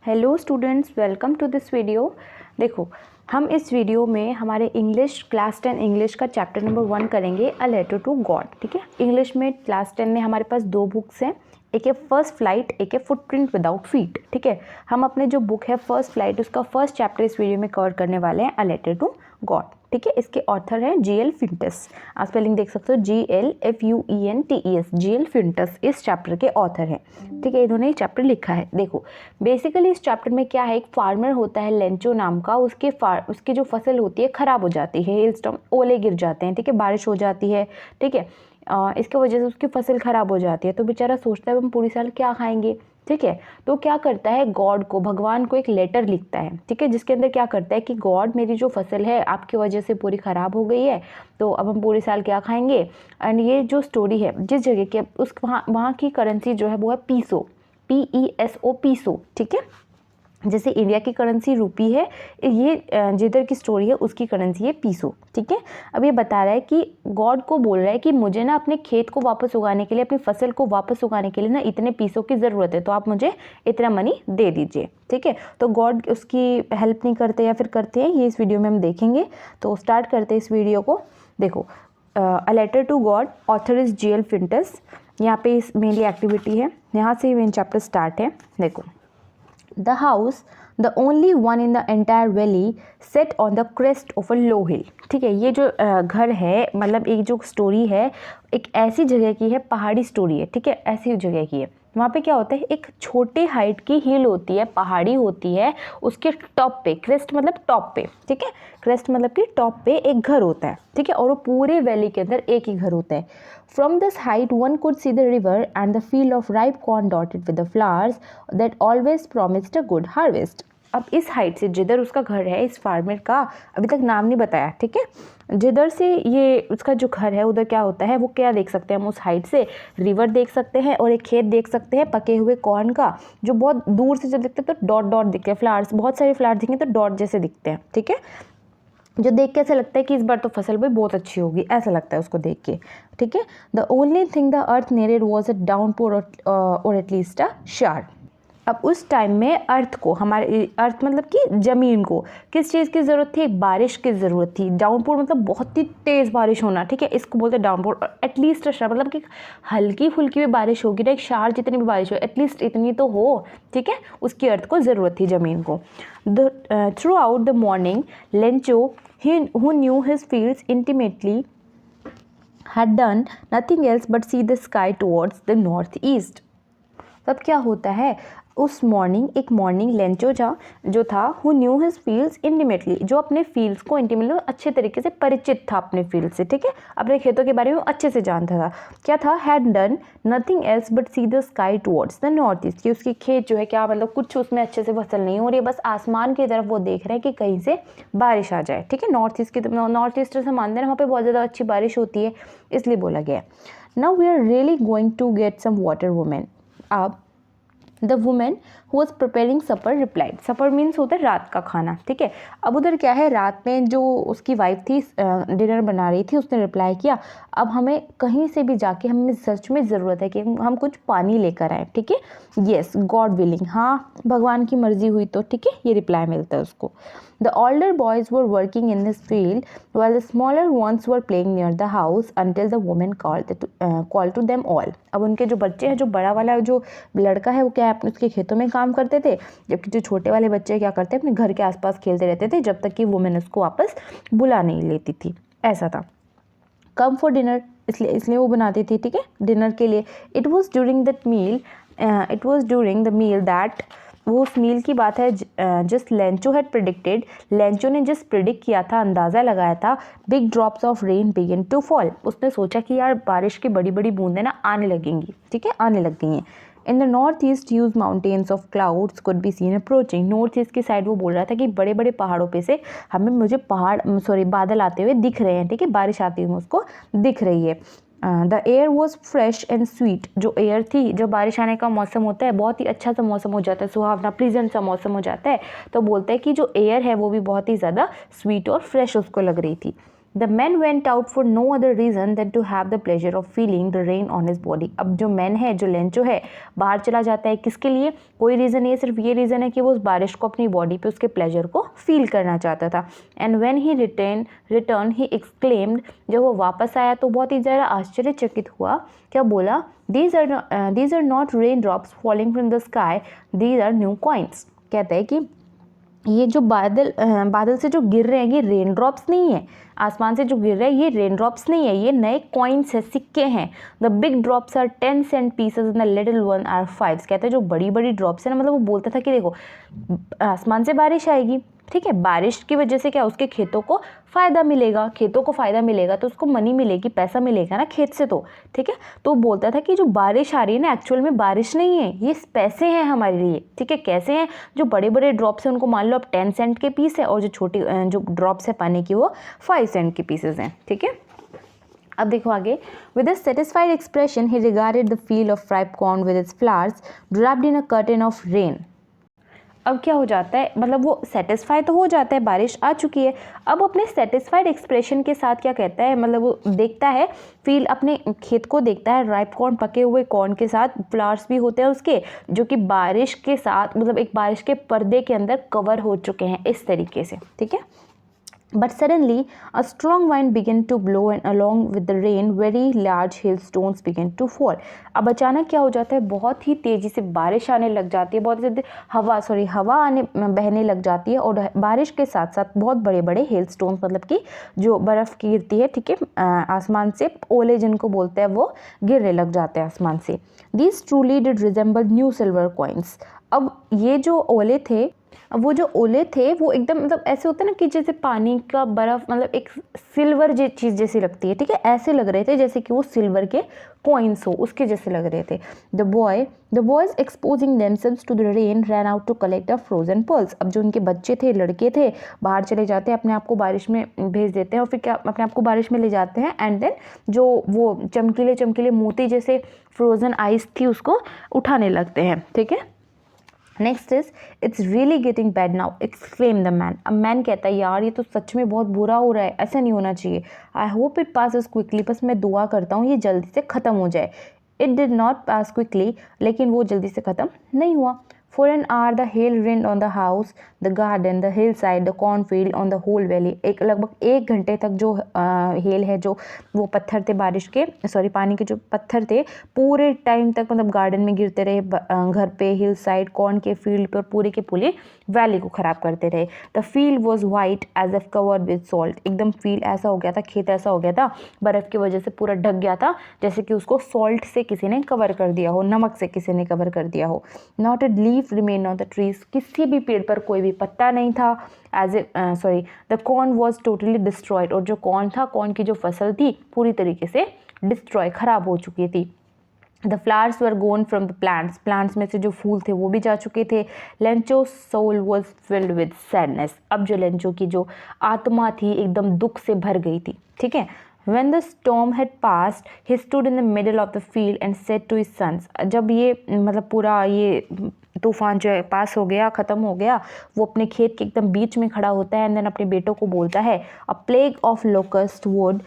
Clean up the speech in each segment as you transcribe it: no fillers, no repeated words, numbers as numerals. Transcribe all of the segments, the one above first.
Hello students, welcome to this video. देखो, हम इस वीडियो में हमारे इंग्लिश क्लास 10 इंग्लिश का चैप्टर नंबर 1 करेंगे, अ लेटर टू गॉड। ठीक है, इंग्लिश में क्लास 10 में हमारे पास 2 बुक्स हैं, एक है फर्स्ट फ्लाइट, एक है फुटप्रिंट विदाउट फीट। ठीक है, हम अपने जो बुक है फर्स्ट फ्लाइट उसका फर्स्ट चैप्टर इस वीडियो में कवर करने वाले हैं, अ लेटर टू गॉड। ठीक है, इसके ऑथर हैं G.L. फिंटस। आप स्पेलिंग देख सकते हो, GLFUENTES, G.L. फिंटस इस चैप्टर के ऑथर हैं। ठीक है, इन्होंने ये चैप्टर लिखा है। देखो, बेसिकली इस चैप्टर में क्या है, एक फार्मर होता है लेंचो नाम का, उसकी जो फसल होती है ख़राब हो जाती है, हेल स्टॉर्म, ओले गिर जाते हैं। ठीक है, बारिश हो जाती है। ठीक है, इसके वजह से उसकी फसल ख़राब हो जाती है, तो बेचारा सोचता है हम पूरी साल क्या खाएंगे। ठीक है, तो क्या करता है, गॉड को, भगवान को एक लेटर लिखता है। ठीक है, जिसके अंदर क्या करता है कि गॉड, मेरी जो फसल है आपकी वजह से पूरी ख़राब हो गई है, तो अब हम पूरे साल क्या खाएंगे। एंड ये जो स्टोरी है, जिस जगह की, उस वहाँ की करेंसी जो है वो है पीसो, PESO, पीसो। ठीक है, जैसे इंडिया की करेंसी रुपी है, ये जिधर की स्टोरी है उसकी करेंसी है पीसो। ठीक है, अब ये बता रहा है कि गॉड को बोल रहा है कि मुझे ना अपने खेत को वापस उगाने के लिए, अपनी फसल को वापस उगाने के लिए ना इतने पीसों की ज़रूरत है, तो आप मुझे इतना मनी दे दीजिए। ठीक है, तो गॉड उसकी हेल्प नहीं करते या फिर करते हैं, ये इस वीडियो में हम देखेंगे। तो स्टार्ट करते हैं इस वीडियो को। देखो, a letter to God, author is G.L. Fuentes. यहाँ पे इस मेनली एक्टिविटी है, यहाँ से मेन चैप्टर स्टार्ट है। देखो, The house, the only one in the entire valley, set on the crest of a low hill. ठीक है, ये जो घर है, मतलब एक जो स्टोरी है, एक ऐसी जगह की है, पहाड़ी स्टोरी है। ठीक है, ऐसी जगह की है, वहाँ पे क्या होता है, एक छोटे हाइट की हिल होती है, पहाड़ी होती है, उसके टॉप पे, क्रेस्ट मतलब टॉप पे। ठीक है, क्रेस्ट मतलब कि टॉप पे एक घर होता है। ठीक है, और वो पूरे वैली के अंदर एक ही घर होता है। From this height one could see the river and the field of ripe corn dotted with the flowers that always promised a good harvest. अब इस हाइट से, जिधर उसका घर है, इस फार्मर का अभी तक नाम नहीं बताया। ठीक है, जिधर से ये उसका जो घर है उधर क्या होता है, वो क्या देख सकते हैं हम उस हाइट से, रिवर देख सकते हैं और एक खेत देख सकते हैं पके हुए कॉर्न का, जो बहुत दूर से जब दिखते हैं तो डॉट डॉट दिखते हैं, फ्लावर्स, बहुत सारे फ्लावर दिखेंगे तो डॉट जैसे दिखते हैं। ठीक है, जो देख के ऐसा लगता है कि इस बार तो फसल भी बहुत अच्छी होगी, ऐसा लगता है उसको देख के। ठीक है, the only thing the earth needed was a downpour और एटलीस्ट अ शावर। अब उस टाइम में अर्थ को, हमारे अर्थ मतलब कि ज़मीन को किस चीज़ की ज़रूरत थी, बारिश की ज़रूरत थी। डाउनपोर मतलब बहुत ही तेज़ बारिश होना। ठीक है, इसको बोलते हैं डाउनपोर। एटलीस्ट अ शावर मतलब कि हल्की फुल्की भी बारिश होगी ना, एक शावर जितनी भी बारिश हो, एटलीस्ट इतनी तो हो। ठीक है, उसकी अर्थ को ज़रूरत थी, ज़मीन को। Through out the morning Lencho, who knew his fields intimately, had done nothing else but see the sky towards the northeast. तब क्या होता है, उस मॉर्निंग, एक मॉर्निंग लेंचो जो था, who knew his fields intimately, जो अपने फील्ड्स को इंटीमेटली अच्छे तरीके से परिचित था अपने फील्ड से। ठीक है, अपने खेतों के बारे में अच्छे से जानता था। क्या था, had done nothing else but see the sky towards the north east, कि उसकी खेत जो है, क्या मतलब कुछ उसमें अच्छे से फसल नहीं हो रही है, बस आसमान की तरफ वो देख रहे हैं कि कहीं से बारिश आ जाए। ठीक है, नॉर्थ ईस्ट की, नॉर्थ ईस्ट से मानते हैं वहाँ पर बहुत ज़्यादा अच्छी बारिश होती है, इसलिए बोला गया। Now we are really going to get some water women. अब the women who was preparing supper replied, supper means होता है रात का खाना। ठीक है, अब उधर क्या है, रात में जो उसकी वाइफ थी डिनर बना रही थी, उसने रिप्लाई किया, अब हमें कहीं से भी जाके, हमें सच में ज़रूरत है कि हम कुछ पानी लेकर आए। ठीक है, येस गॉड विलिंग, हाँ भगवान की मर्जी हुई तो। ठीक है, ये रिप्लाई मिलता है उसको। The older boys were working in this field while the smaller ones were playing near the house until the woman called to them all. अब उनके जो बच्चे हैं, जो बड़ा वाला जो लड़का है, वो क्या है, अपने उसके खेतों में काम करते थे, जबकि जो छोटे वाले बच्चे क्या करते हैं, अपने घर के आसपास खेलते रहते थे, जब तक कि वुमेन उसको वापस बुला नहीं लेती थी। ऐसा था। कम फॉर डिनर, इसलिए वो बनाती थी। ठीक है, डिनर के लिए। It was during the meal that, वो उस मील की बात है जिस लेंचो हैड प्रिडिक्टेड, लेंचो ने जिस प्रिडिक्ट किया था, अंदाज़ा लगाया था, big drops of rain begin to fall, उसने सोचा कि यार बारिश की बड़ी बड़ी बूंदें ना आने लगेंगी। ठीक है, आने लग गई हैं। In the north east huge mountains of clouds could be seen approaching, north east की साइड वो बोल रहा था कि बड़े बड़े पहाड़ों पे से मुझे बादल आते हुए दिख रहे हैं। ठीक है, बारिश आती हुई उसको दिख रही है। The air was fresh and sweet, जो एयर थी, जो बारिश आने का मौसम होता है, बहुत ही अच्छा सा मौसम हो जाता है, सुहावना प्लीजेंट सा मौसम हो जाता है, तो बोलते हैं कि जो एयर है वो भी बहुत ही ज़्यादा स्वीट और फ्रेश उसको लग रही थी। The man went out for no other reason than to have the pleasure of feeling the rain on his body. अब जो मैन है, जो लेंचो है, बाहर चला जाता है किसके लिए? कोई रीज़न नहीं है, सिर्फ ये रीज़न है कि वो उस बारिश को अपनी बॉडी पे उसके प्लेजर को फील करना चाहता था। And when he return he exclaimed, जब वो वापस आया तो बहुत ही ज़्यादा आश्चर्यचकित हुआ। क्या बोला? These are not rain drops falling from the sky, these are new coins. कहता है कि ये जो बादल से जो गिर रहे हैं ये रेन ड्रॉप्स नहीं है, आसमान से जो गिर रहे हैं ये रेन ड्रॉप्स नहीं है, ये नए कॉइन्स है, सिक्के हैं। The big drops are 10 cent pieces and the little one are 5। कहते हैं जो बड़ी बड़ी ड्रॉप्स है ना, मतलब वो बोलता था कि देखो आसमान से बारिश आएगी, ठीक है, बारिश की वजह से क्या उसके खेतों को फ़ायदा मिलेगा, खेतों को फ़ायदा मिलेगा तो उसको मनी मिलेगी, पैसा मिलेगा ना खेत से, तो ठीक है। तो बोलता था कि जो बारिश आ रही है ना एक्चुअल में बारिश नहीं है, ये पैसे हैं हमारे लिए, ठीक है। कैसे हैं? जो बड़े बड़े ड्रॉप्स हैं उनको मान लो अब 10 सेंट के पीस है, और जो छोटी जो ड्रॉप्स है पानी की वो 5 सेंट के पीसेज हैं, ठीक है। अब देखो आगे, with a satisfied expression he regarded the field of ripe corn with its flowers draped in a curtain of rain. अब क्या हो जाता है, मतलब वो सेटिस्फाई तो हो जाता है, बारिश आ चुकी है। अब अपने सेटिस्फाइड एक्सप्रेशन के साथ क्या कहता है, मतलब वो देखता है फील, अपने खेत को देखता है, राइप कॉर्न, पके हुए कॉर्न के साथ फ्लावर्स भी होते हैं उसके, जो कि बारिश के साथ मतलब एक बारिश के पर्दे के अंदर कवर हो चुके हैं इस तरीके से, ठीक है। But suddenly, a strong wind began to blow and along with the rain, very large hailstones began to fall. अब अचानक क्या हो जाता है, बहुत ही तेज़ी से बारिश आने लग जाती है, बहुत ज़्यादा हवा बहने लग जाती है, और बारिश के साथ साथ बहुत बड़े बड़े हेलस्टोन्स, मतलब कि जो बर्फ़ गिरती है, ठीक है, आसमान से, ओले जिनको बोलते हैं, वो गिरने लग जाते हैं आसमान से। These truly did resemble new silver coins. अब ये जो ओले थे, अब वो जो ओले थे वो एकदम मतलब ऐसे होते हैं ना कि जैसे पानी का बर्फ़, मतलब एक सिल्वर चीज़ जैसी लगती है, ठीक है, ऐसे लग रहे थे जैसे कि वो सिल्वर के कॉइन्स हो, उसके जैसे लग रहे थे। The boys exposing themselves to the rain ran out to collect the frozen pearls. अब जो उनके बच्चे थे, लड़के थे, बाहर चले जाते हैं, अपने आप को बारिश में भेज देते हैं, और फिर क्या अपने आप को बारिश में ले जाते हैं, एंड देन जो वो चमकीले चमकीले मोती जैसे फ्रोज़न आइस थी उसको उठाने लगते हैं, ठीक है। Next is it's really getting bad now exclaim the man. अब मैन कहता है यार ये तो सच में बहुत बुरा हो रहा है, ऐसा नहीं होना चाहिए। I hope it passes quickly, बस मैं दुआ करता हूँ ये जल्दी से ख़त्म हो जाए। It did not pass quickly, लेकिन वो जल्दी से ख़त्म नहीं हुआ। For an hour the hail rained on the house, the garden, the hillside, the cornfield, on the whole valley. एक लगभग 1 घंटे तक जो हेल है, जो वो पत्थर थे बारिश के, सॉरी पानी के जो पत्थर थे, पूरे टाइम तक मतलब गार्डन में गिरते रहे, घर पे, हिल साइड, कॉर्न के फील्ड पर, पूरे के पूरे वैली को ख़राब करते रहे। The field was white as if covered with salt. एकदम फील्ड ऐसा हो गया था, खेत ऐसा हो गया था, बर्फ़ की वजह से पूरा ढक गया था, जैसे कि उसको सॉल्ट से किसी ने कवर कर दिया हो, नमक से किसी ने कवर कर दिया हो। Not a leaf remain on the trees, किसी भी पेड़ पर कोई भी पत्ता नहीं था। The corn was totally destroyed, और जो कॉर्न था, कॉर्न की जो फसल थी पूरी तरीके से डिस्ट्रॉय, ख़राब हो चुकी थी। The flowers were gone from the plants में से जो फूल थे वो भी जा चुके थे। Lencho soul was filled with sadness. अब जो लेंचो की जो आत्मा थी एकदम दुख से भर गई थी, ठीक है। When the storm had passed, he stood in the middle of the field and said to his sons. जब ये मतलब पूरा ये तूफान जो है पास हो गया, ख़त्म हो गया, वो अपने खेत के एकदम बीच में खड़ा होता है, एंड देन अपने बेटों को बोलता है, अ plague of locust would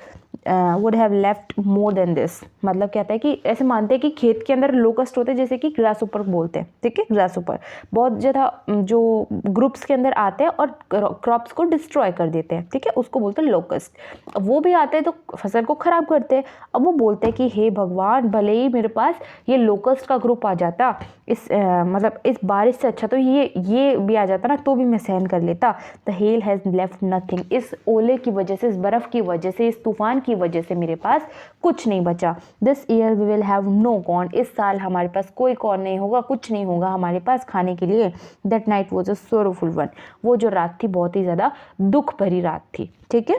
have left more than this. मतलब कहता है कि ऐसे मानते हैं कि खेत के अंदर लोकस्ट होते हैं, जैसे कि ग्रास ऊपर बोलते हैं, ठीक है, ग्रास ऊपर बहुत ज़्यादा जो ग्रुप्स के अंदर आते हैं और क्रॉप्स को डिस्ट्रॉय कर देते हैं, ठीक है, उसको बोलते हैं लोकस्ट। अब वो भी आते हैं तो फसल को ख़राब करते हैं। अब वो बोलते हैं कि हे भगवान, भले ही मेरे पास ये लोकस्ट का ग्रुप आ जाता, मतलब इस बारिश से अच्छा तो ये भी आ जाता ना, तो भी मैं सहन कर लेता। The hell has left nothing. इस ओले की वजह से, इस बर्फ़ की वजह से, इस तूफान की वजह से मेरे पास कुछ नहीं बचा। This year we will have no corn. इस साल हमारे पास कोई कॉर्न नहीं होगा, कुछ नहीं होगा हमारे पास खाने के लिए। That night was a sorrowful one. वो जो रात थी बहुत ही ज़्यादा दुख भरी रात थी, ठीक है।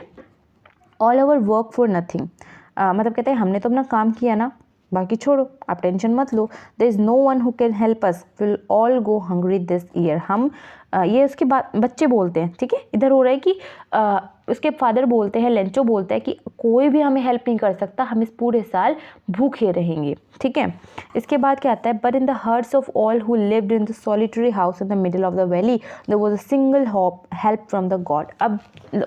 All our work for nothing. मतलब कहते हैं हमने तो अपना काम किया ना, बाकी छोड़ो, आप टेंशन मत लो। There is no one who can help us, will all go hungry this year. हम ये उसके बाद बच्चे बोलते हैं, ठीक है। इधर हो रहा है कि उसके फादर बोलते हैं, लेंचो बोलता है कि कोई भी हमें हेल्प नहीं कर सकता, हम इस पूरे साल भूखे रहेंगे, ठीक है। इसके बाद क्या आता है, but in the hearts of all who lived in the solitary house in the middle of the valley there was a single hope, help from the God. अब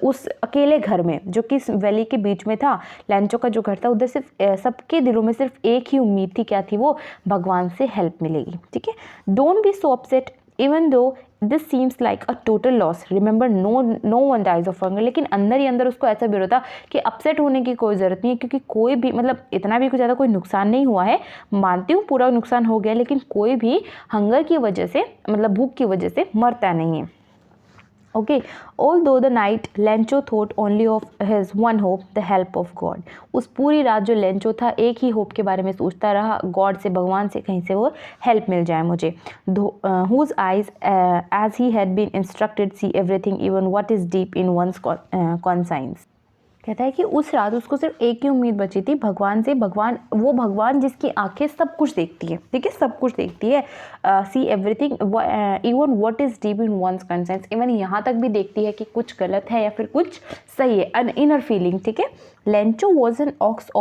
उस अकेले घर में जो कि इस वैली के बीच में था, लेंचो का जो घर था, उधर सिर्फ सबके दिलों में सिर्फ एक ही उम्मीद थी, क्या थी वो, भगवान से हेल्प मिलेगी, ठीक है। Don't be so upset even though this seems like a total loss, remember no one dies of hunger। लेकिन अंदर ही अंदर उसको ऐसा भी होता कि अपसेट होने की कोई ज़रूरत नहीं है, क्योंकि कोई भी मतलब इतना भी कुछ ज़्यादा कोई नुकसान नहीं हुआ है, मानती हूँ पूरा नुकसान हो गया, लेकिन कोई भी हंगर की वजह से मतलब भूख की वजह से मरता नहीं है। Okay, although the night Lencho thought only of his one hope, the help of God। उस पूरी रात जो लेंचो था एक ही होप के बारे में सोचता रहा, गॉड से, भगवान से कहीं से वो हेल्प मिल जाए मुझे। whose eyes as he had been instructed see everything even what is deep in one's conscience। कहता है कि उस रात उसको सिर्फ एक ही उम्मीद बची थी, भगवान से। भगवान, वो भगवान जिसकी आंखें सब कुछ देखती है, ठीक है, सब कुछ देखती है। See everything even what is deep in one's conscience, even यहाँ तक भी देखती है कि कुछ गलत है या फिर कुछ सही है, एन इनर फीलिंग, ठीक है। Lencho was an ox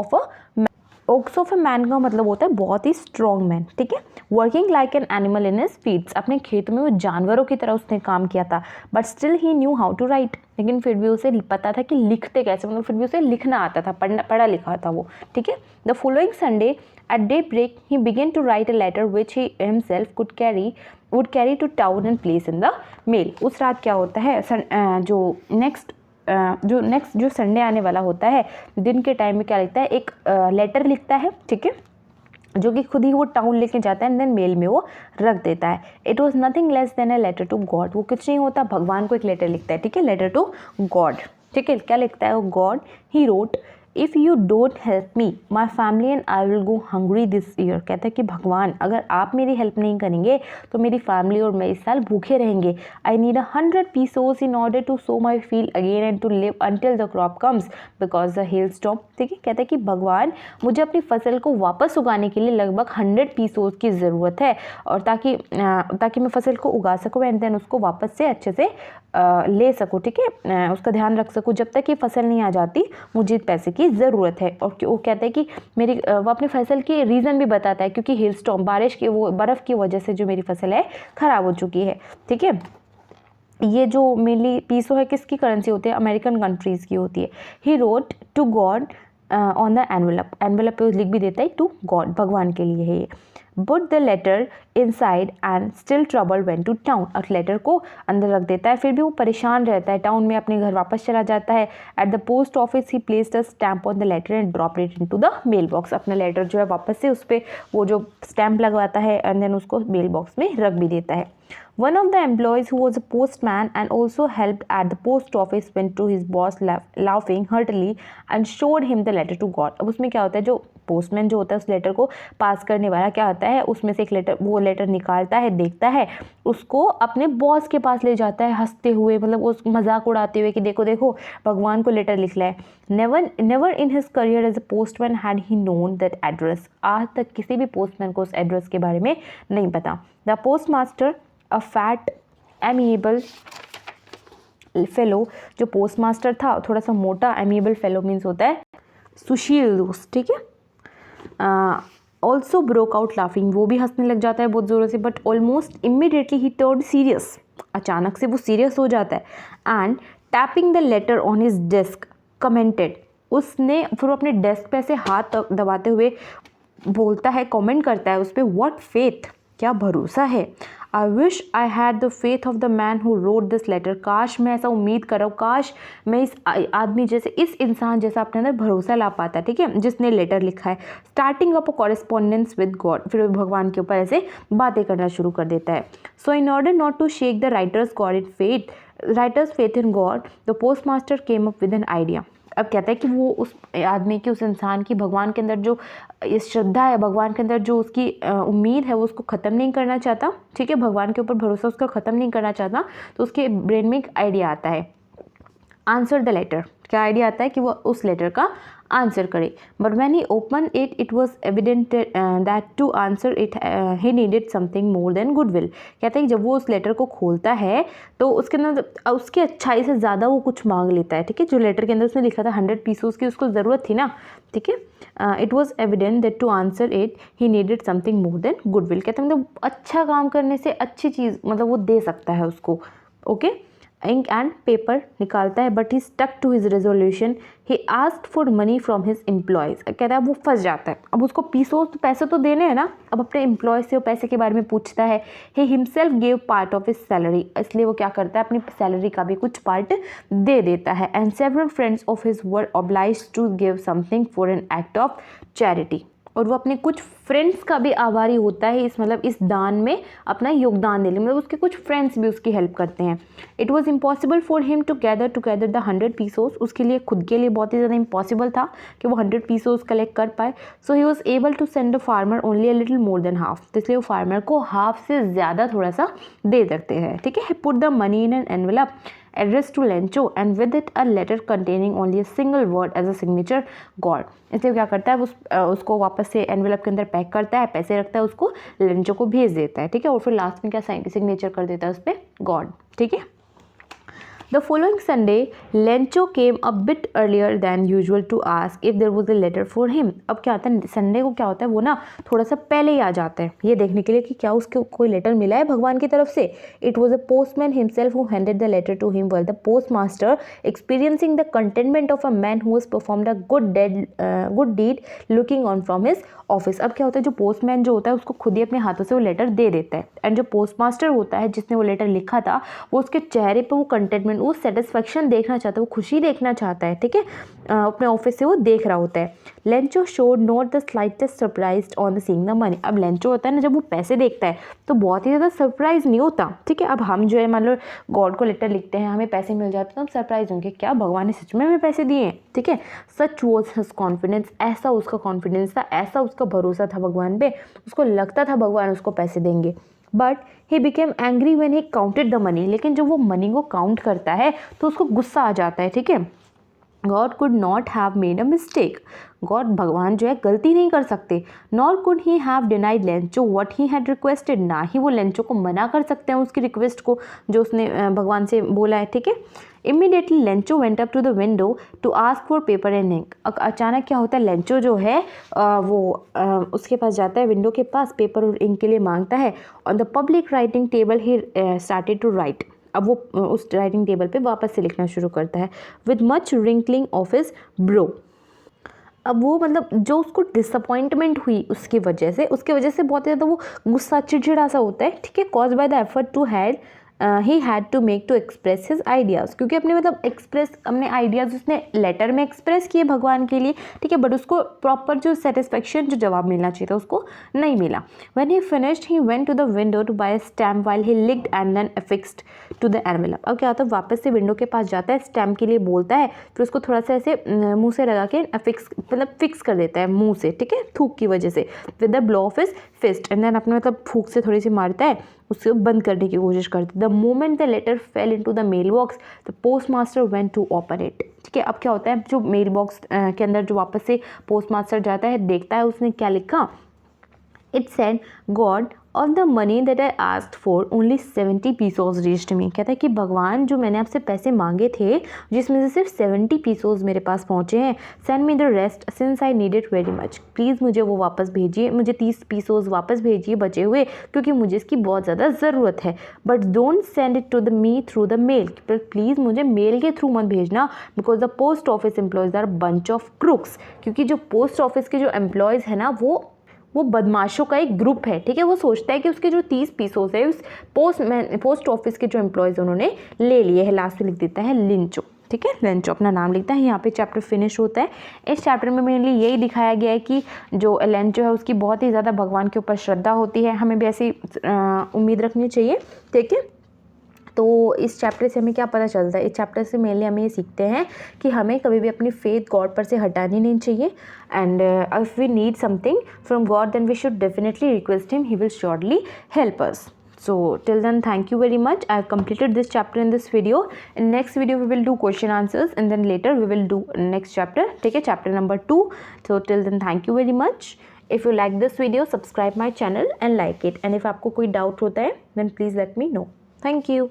of a man का मतलब होता है बहुत ही स्ट्रॉन्ग मैन, ठीक है। Working like an animal in his fields, अपने खेतों में वो जानवरों की तरह उसने काम किया था। But still he knew how to write, लेकिन फिर भी उसे पता था कि लिखते कैसे, मतलब फिर भी उसे लिखना आता था, पढ़ा लिखा था वो, ठीक है। The following Sunday at daybreak he began to write a letter which he himself would carry to town and place in the mail. उस रात क्या होता है, जो नेक्स्ट जो संडे आने वाला होता है, दिन के टाइम में क्या लिखता है, एक लेटर लिखता है, ठीक है, जो कि खुद ही वो टाउन लेके जाता है एंड देन मेल में वो रख देता है। It was nothing less than a letter to God, वो कुछ नहीं होता, भगवान को एक लेटर लिखता है, ठीक है, लेटर टू गॉड, ठीक है। क्या लिखता है वो, God he wrote if you don't help me my family and I will go hungry this year. कहता है कि भगवान अगर आप मेरी हेल्प नहीं करेंगे तो मेरी फैमिली और मैं इस साल भूखे रहेंगे। I need 100 pesos in order to sow my field again and to live until the crop comes because the hailstorm, ठीक है। कहता है कि भगवान मुझे अपनी फसल को वापस उगाने के लिए लगभग 100 pesos की ज़रूरत है, और ताकि मैं फसल को उगा सकूँ एंड देन उसको वापस से अच्छे से ले सकूँ, ठीक है, उसका ध्यान रख सकूँ। जब तक ये फसल नहीं आ जाती मुझे पैसे की ज़रूरत है। और वो कहता है कि वो अपनी फसल की रीज़न भी बताता है, क्योंकि हेल स्टॉर्म, बारिश की, वो बर्फ़ की वजह से जो मेरी फसल है ख़राब हो चुकी है, ठीक है। ये जो मेनली पीसो है किसकी करेंसी होती है, अमेरिकन कंट्रीज़ की होती है। He wrote to God on the envelope पे लिख भी देता है टू गॉड, भगवान के लिए है ये। Put the letter inside and still trouble went to town। और लेटर को अंदर रख देता है, फिर भी वो परेशान रहता है, टाउन में अपने घर वापस चला जाता है। At the post office he placed a stamp on the letter and drop it into the mail box. अपना लेटर जो है वापस से उस पर वो जो स्टैम्प लगवाता है एंड देन उसको मेल बॉक्स में रख भी देता है। One of the employees who was a postman and also helped at the post office went to his boss laughing heartily and showed him the letter to God। अब उसमें क्या होता है, जो पोस्टमैन जो होता है उस लेटर को पास करने वाला क्या होता है, उसमें से एक लेटर निकालता है, देखता है, उसको अपने बॉस के पास ले जाता है हंसते हुए, मतलब उस मजाक उड़ाते हुए कि देखो देखो भगवान को लेटर लिख ला है। Never in his career as a postman had he known that address. आज तक किसी भी पोस्टमैन को उस एड्रेस के बारे में नहीं पता। The post master a fat amiable fellow, जो पोस्ट मास्टर था थोड़ा सा मोटा, एमिएबल फेलो मीन्स होता है सुशील दोस्त, ठीक है। ऑल्सो ब्रोक आउट लाफिंग, वो भी हंसने लग जाता है बहुत ज़ोरों से। But almost immediately he turn serious, अचानक से वो सीरियस हो जाता है। And tapping the later on his desk commented, उसने फिर अपने डेस्क पे ऐसे हाथ दबाते हुए बोलता है, कमेंट करता है उस पर, व्हाट फेथ, क्या भरोसा है। I wish I had the faith of the man who wrote this letter. काश मैं ऐसा उम्मीद कर रहा हूँ, काश मैं इस आदमी जैसे, इस इंसान जैसा अपने अंदर भरोसा ला पाता, ठीक है, जिसने लेटर लिखा है। Starting up a correspondence with God, फिर भगवान के ऊपर ऐसे बातें करना शुरू कर देता है। So in order not to shake the writer's faith in God the post master came up with an idea. अब कहता है कि वो उस आदमी की, उस इंसान की भगवान के अंदर जो श्रद्धा है, भगवान के अंदर जो उसकी उम्मीद है, वो उसको ख़त्म नहीं करना चाहता, ठीक है, भगवान के ऊपर भरोसा उसका ख़त्म नहीं करना चाहता। तो उसके ब्रेन में एक आइडिया आता है, आंसर द लेटर, क्या आइडिया आता है कि वो उस लेटर का आंसर करे। But when he open it, it was evident that to answer it he needed something more than goodwill. कहते हैं कि जब वो उस लेटर को खोलता है तो उसके अंदर उसकी अच्छाई से ज़्यादा वो कुछ मांग लेता है, ठीक है। जो लेटर के अंदर उसने लिखा था 100 पीसों की, उसको ज़रूरत थी ना, ठीक है। It was evident that to answer it he needed something more than goodwill. कहते हैं मतलब अच्छा काम करने से अच्छी चीज़ मतलब वो दे सकता है उसको, ओके। इंक एंड पेपर निकालता है, but he stuck to his resolution. He asked for money from his employees. कहता है अब वो फंस जाता है, अब उसको पैसे तो देने हैं ना, अब अपने एम्प्लॉय से वो पैसे के बारे में पूछता है। He himself gave part of his salary, इसलिए वो क्या करता है अपनी सैलरी का भी कुछ पार्ट दे देता है। And several friends of his were obliged to give something for an act of charity. और वो अपने कुछ फ्रेंड्स का भी आभारी होता है इस दान में अपना योगदान देने, मतलब उसके कुछ फ्रेंड्स भी उसकी हेल्प करते हैं। It was impossible for him to gather the 100 pesos. उसके लिए खुद के लिए बहुत ही ज़्यादा इम्पॉसिबल था कि वो 100 पीसोस कलेक्ट कर पाए। So he was able to send a farmer only a little more than half. तो इसलिए वो फार्मर को हाफ से ज़्यादा थोड़ा सा दे सकते हैं, ठीक है। Put the money in an envelope addressed to Lencho and with it a letter containing only a single word as a signature, God। इसलिए क्या करता है उसको वापस से एनवेलप के अंदर पैक करता है, पैसे रखता है, उसको लेंचो को भेज देता है, ठीक है। और फिर लास्ट में क्या सिग्नेचर कर देता है उस पर, गॉड, ठीक है। The following Sunday, Lencho came a bit earlier than usual to ask if there was a letter for him। अब क्या होता है संडे को, क्या होता है वो ना थोड़ा सा पहले ही आ जाता है ये देखने के लिए कि क्या उसको कोई लेटर मिला है भगवान की तरफ से। It was a postman himself who handed the letter to him, while the postmaster, experiencing the contentment of a man who has performed a good deed, looking on from his office. अब क्या होता है जो postman जो होता है उसको खुद ही अपने हाथों से वो लेटर दे देता है, एंड जो पोस्टमास्टर होता है जिसने वो लेटर लिखा था वो उसके चेहरे पे वो कंटेंटमेंट, वो सेटिस्फेक्शन देखना चाहता है, वो खुशी देखना चाहता है, ठीक है। अपने ऑफिस से वो देख रहा होता है। Lencho showed not the slightest surprise on the seeing the money. अब लेंचो होता है ना, जब वो पैसे देखता है तो बहुत ही ज़्यादा सरप्राइज नहीं होता, ठीक है। अब हम जो है मान लो गॉड को लेटर लिखते हैं, हमें पैसे मिल जाते हैं तो हम सरप्राइज होंगे, क्या भगवान ने सच में हमें पैसे दिए हैं, ठीक है। सच वॉज हिज कॉन्फिडेंस, ऐसा उसका कॉन्फिडेंस था, ऐसा उसका भरोसा था भगवान पे, उसको लगता था भगवान उसको पैसे देंगे। But he became angry when he counted the money. लेकिन जब वो मनी को काउंट करता है तो उसको गुस्सा आ जाता है, ठीक है। God could not have made a mistake। God भगवान जो है गलती नहीं कर सकते। Nor could he have denied Lencho what he had requested. ना ही वो लेंचो को मना कर सकते हैं उसकी रिक्वेस्ट को जो उसने भगवान से बोला है, ठीक है। Immediately Lencho went up to the window to ask for paper and ink. अचानक क्या होता है, लेंचो जो है उसके पास जाता है, विंडो के पास पेपर और इंक के लिए मांगता है। On the public writing table he started to write. अब वो उस राइटिंग टेबल पे वापस से लिखना शुरू करता है। With much wrinkling of his bro. अब वो मतलब जो उसको डिसअपॉइंटमेंट हुई उसकी वजह से बहुत ज़्यादा वो गुस्सा चिड़चिड़ा सा होता है, ठीक है। Cause by the effort to had he had to make to express his ideas. क्योंकि अपने मतलब अपने आइडियाज़ उसने लेटर में एक्सप्रेस किए भगवान के लिए, ठीक है। बट उसको प्रॉपर जो सेटिस्फेक्शन जो जवाब मिलना चाहिए था उसको नहीं मिला। When he finished he went to the window to buy stamp while he licked and then affixed to the envelope. अब क्या होता है वापस से विंडो के पास जाता है, स्टैम्प के लिए बोलता है, फिर उसको थोड़ा सा ऐसे मुँह से लगा के फिक्स कर देता है मुँह से, ठीक है, थूक की वजह से। With the blow of his fist and then अपने मतलब फूक से थोड़ी सी मारता है, उसको बंद करने की कोशिश करते। The moment the letter fell into the mail box the post master went to open it. ठीक है, अब क्या होता है जो मेल बॉक्स के अंदर जो वापस से पोस्ट मास्टर जाता है, देखता है उसने क्या लिखा। It said God of the money that I asked for only 70 pesos reached me. कहता है कि भगवान जो मैंने आपसे पैसे मांगे थे जिसमें से सिर्फ 70 पीसोज मेरे पास पहुँचे हैं। Send me the rest since I need it very much. Please मुझे वो वापस भेजिए, मुझे 30 पीसोज वापस भेजिए बचे हुए, क्योंकि मुझे इसकी बहुत ज़्यादा ज़रूरत है। But don't send it to the me through the mail. Please मुझे मेल के थ्रू मत भेजना, because the post office employees are bunch of crooks. क्योंकि जो पोस्ट ऑफिस के जो एम्प्लॉयज़ है ना वो बदमाशों का एक ग्रुप है। ठीक है, वो सोचता है कि उसके जो 30 पीसोस है उस पोस्ट ऑफिस के जो एम्प्लॉयज़ उन्होंने ले लिए हैं। लास्ट में लिख देता है लिंचो। ठीक है, लेंचो अपना नाम लिखता है। यहाँ पे चैप्टर फिनिश होता है। इस चैप्टर में मेनली यही दिखाया गया है कि जो लेंचो है उसकी बहुत ही ज़्यादा भगवान के ऊपर श्रद्धा होती है। हमें भी ऐसी उम्मीद रखनी चाहिए। ठीक है, तो इस चैप्टर से हमें क्या पता चलता है, इस चैप्टर से मेनली हमें ये सीखते हैं कि हमें कभी भी अपनी फेथ गॉड पर से हटानी नहीं चाहिए। And if we need something from God then we should definitely request him, he will surely help us. So till then, thank you very much. I have completed this chapter in this video. In next video we will do question answers, and then later we will do next chapter. Take a chapter number 2. So till then, thank you very much. If you like this video, subscribe my channel and like it. And if आपको कोई doubt होता है, then please let me know. Thank you.